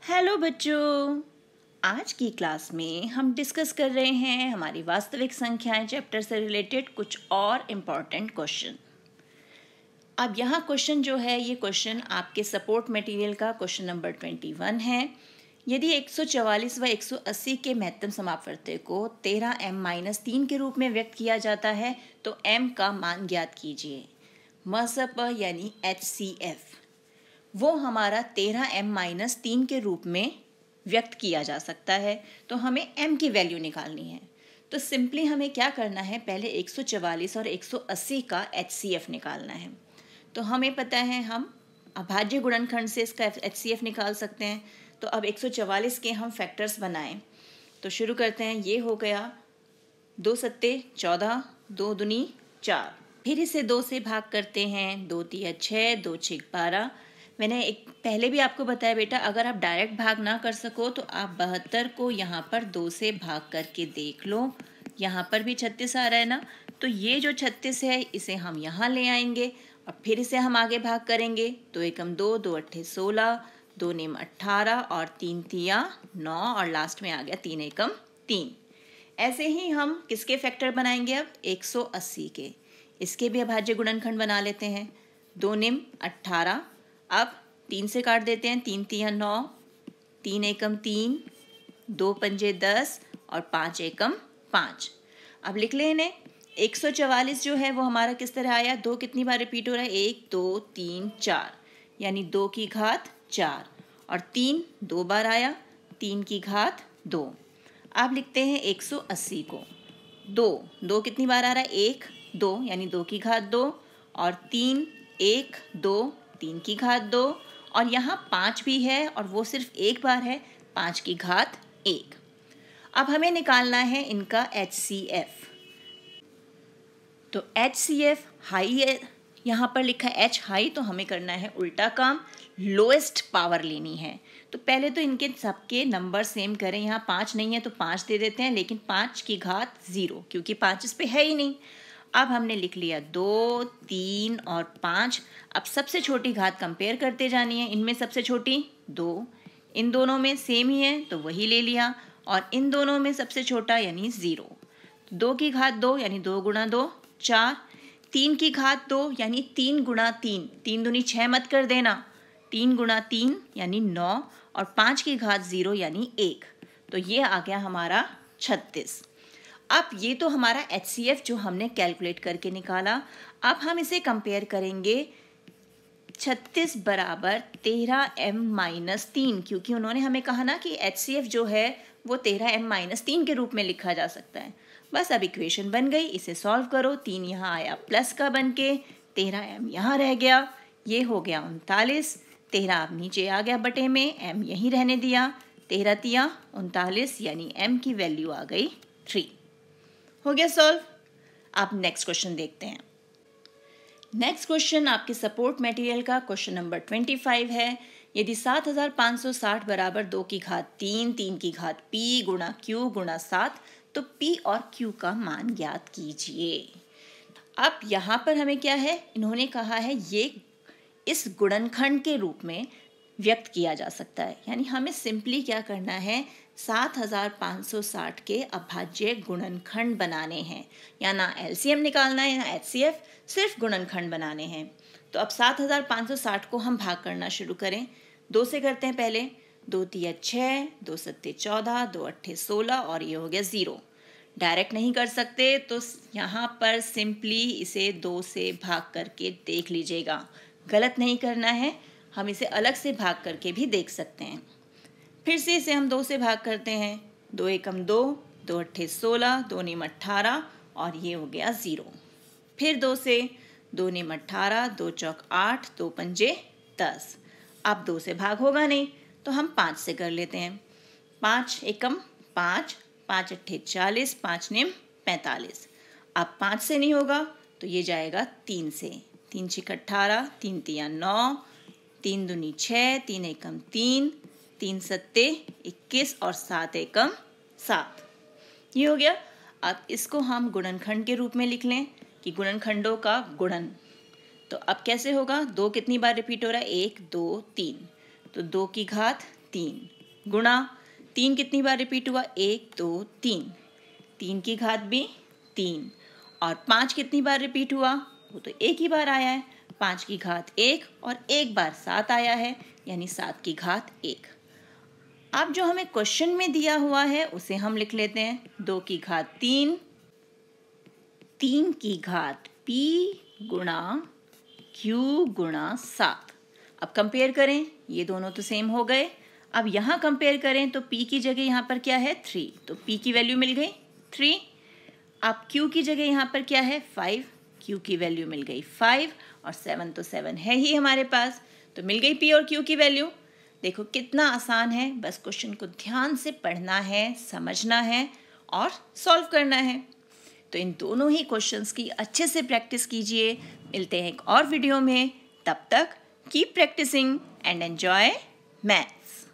Hello बच्चों, आज की क्लास में हम डिस्कस कर रहे हैं हमारी वास्तविक संख्याएं चैप्टर से रिलेटेड कुछ और इम्पॉर्टेंट क्वेश्चन। अब यहाँ क्वेश्चन जो है ये क्वेश्चन आपके सपोर्ट मटेरियल का क्वेश्चन नंबर 21 है। यदि 144 व 180 के महत्तम समापवर्त्य को 13m-3 के रूप में व्यक्त किया जाता है तो m का मान ज्ञात कीजिए। मसप यानी HCF वो हमारा 13m-3 के रूप में व्यक्त किया जा सकता है, तो हमें m की वैल्यू निकालनी है। तो सिंपली हमें क्या करना है, पहले 144 और 180 का HCF निकालना है। तो हमें पता है हम अभाज्य गुणनखंड से इसका HCF निकाल सकते हैं। तो अब 144 के हम फैक्टर्स बनाएं। तो शुरू करते हैं। ये हो गया 2 सत्ते 14, 2 दूनी 4। फिर इसे 2 से भाग करते हैं। 2 तिया 6, 2 छीक 12। मैंने पहले भी आपको बताया बेटा, अगर आप डायरेक्ट भाग ना कर सको तो आप 72 को यहाँ पर 2 से भाग करके देख लो। यहाँ पर भी 36 आ रहा है ना, तो ये जो 36 है इसे हम यहाँ ले आएंगे और फिर इसे हम आगे भाग करेंगे। 2 एकम 2, 2 अट्ठे 16, 2 नेम 18 और 3 तिया 9 और लास्ट में आ गया 3 एकम 3। ऐसे ही हम किसके फैक्टर बनाएंगे, अब 180 के। इसके भी अभाज्य गुणनखंड बना लेते हैं। 2 नेम 18, अब 3 से काट देते हैं। 3 तिया 9, 3 एकम 3, 2 पंजे 10 और 5 एकम 5। अब लिख लें इन्हें। 144 जो है वो हमारा किस तरह आया, 2 कितनी बार रिपीट हो रहा है, 1 2 3 4, यानी 2 की घात 4। और 3 2 बार आया, 3 की घात 2। अब लिखते हैं 180 को। 2 कितनी बार आ रहा है, 1 2, यानी 2 की घात 2। और 3 1 2, 3 की घात 2। और यहाँ 5 भी है और वो सिर्फ एक बार है, 5 की घात 1। अब हमें निकालना है इनका HCF। तो HCF हाई है, यहाँ पर लिखा है H हाई, तो हमें करना है उल्टा काम, लोएस्ट पावर लेनी है। तो पहले तो इनके सबके नंबर सेम करें। यहाँ 5 नहीं है तो 5 दे देते हैं, लेकिन 5 की घात 0, क्योंकि 5 इस पे है ही नहीं। अब हमने लिख लिया 2 3 और 5। अब सबसे छोटी घात कंपेयर करते जानी है। इनमें सबसे छोटी 2, इन दोनों में सेम ही है तो वही ले लिया। और इन दोनों में सबसे छोटा यानी 0। 2 की घात 2 यानी 2 गुणा 2 4। 3 की घात 2 यानी 3 गुणा 3, 3 दूनी 6 मत कर देना, 3 गुणा 3 यानी 9। और 5 की घात 0 यानी 1। तो ये आ गया हमारा 36। अब ये तो हमारा HCF जो हमने कैलकुलेट करके निकाला। अब हम इसे कंपेयर करेंगे 36 बराबर 13m-3, क्योंकि उन्होंने हमें कहा ना कि HCF जो है वो 13m-3 के रूप में लिखा जा सकता है। बस अब इक्वेशन बन गई, इसे सॉल्व करो। 3 यहाँ आया प्लस का बन के, 13m यहाँ रह गया, ये हो गया 39। 13 अब नीचे आ गया बटे में, m यहीं रहने दिया। 13 तिया 39, यानी m की वैल्यू आ गई 3। हो गया सॉल्व। आप नेक्स्ट क्वेश्चन देखते हैं। नेक्स्ट क्वेश्चन आपके सपोर्ट मटेरियल का क्वेश्चन नंबर 25 है। यदि 7560 बराबर 2 की घात 3, 3 की घात p गुणा q गुणा 7, तो p और q का मान ज्ञात कीजिए। अब यहाँ पर हमें क्या है, इन्होंने कहा है ये इस गुणनखंड के रूप में व्यक्त किया जा सकता है। यानी हमें सिंपली क्या करना है, 7560 के अभाज्य गुणनखंड बनाने हैं। या ना LCM निकालना है ना HCF, सिर्फ गुणनखंड बनाने हैं। तो अब 7560 को हम भाग करना शुरू करें। 2 से करते हैं पहले। 2 तिया 6, 2 सत्ते 14, 2 अट्ठे 16 और ये हो गया 0। डायरेक्ट नहीं कर सकते तो यहाँ पर सिंपली इसे 2 से भाग करके देख लीजिएगा। गलत नहीं करना है, हम इसे अलग से भाग करके भी देख सकते हैं। फिर से इसे हम 2 से भाग करते हैं। 2 एकम 2, 2 अट्ठे 16, 2 नेम 18 और ये हो गया 0। फिर 2 से, 2 नेम 18, 2 चौक 8, 2 पंजे 10। अब 2 से भाग होगा नहीं तो हम 5 से कर लेते हैं। 5 एकम 5, 5 अट्ठे 40, 5 नेम 45। अब 5 से नहीं होगा तो ये जाएगा 3 से। 3 छिक 18, 3 तिया 9, 3 दूनी 6, 3 एकम 3, 3 सत्ते 21 और 7 एकम 7। ये हो गया। अब इसको हम गुणनखंड के रूप में लिख लें कि गुणनखंडों का गुणन। तो अब कैसे होगा, 2 कितनी बार रिपीट हो रहा है, 1 2 3, तो 2 की घात 3 गुणा 3 कितनी बार रिपीट हुआ, 1 2 3, 3 की घात भी 3, और 5 कितनी बार रिपीट हुआ, वो तो एक ही बार आया है, 5 की घात 1 और एक बार 7 आया है, यानी 7 की घात 1। अब जो हमें क्वेश्चन में दिया हुआ है उसे हम लिख लेते हैं, 2 की घात 3, 3 की घात p गुणा q गुणा 7। अब कंपेयर करें, ये दोनों तो सेम हो गए। अब यहाँ कंपेयर करें तो p की जगह यहाँ पर क्या है 3, तो p की वैल्यू मिल गई 3। अब q की जगह यहाँ पर क्या है 5, q की वैल्यू मिल गई 5, और 7 तो 7 है ही हमारे पास, तो मिल गई p और q की वैल्यू। देखो कितना आसान है, बस क्वेश्चन को ध्यान से पढ़ना है, समझना है और सॉल्व करना है। तो इन दोनों ही क्वेश्चंस की अच्छे से प्रैक्टिस कीजिए। मिलते हैं एक और वीडियो में, तब तक keep practicing and enjoy maths.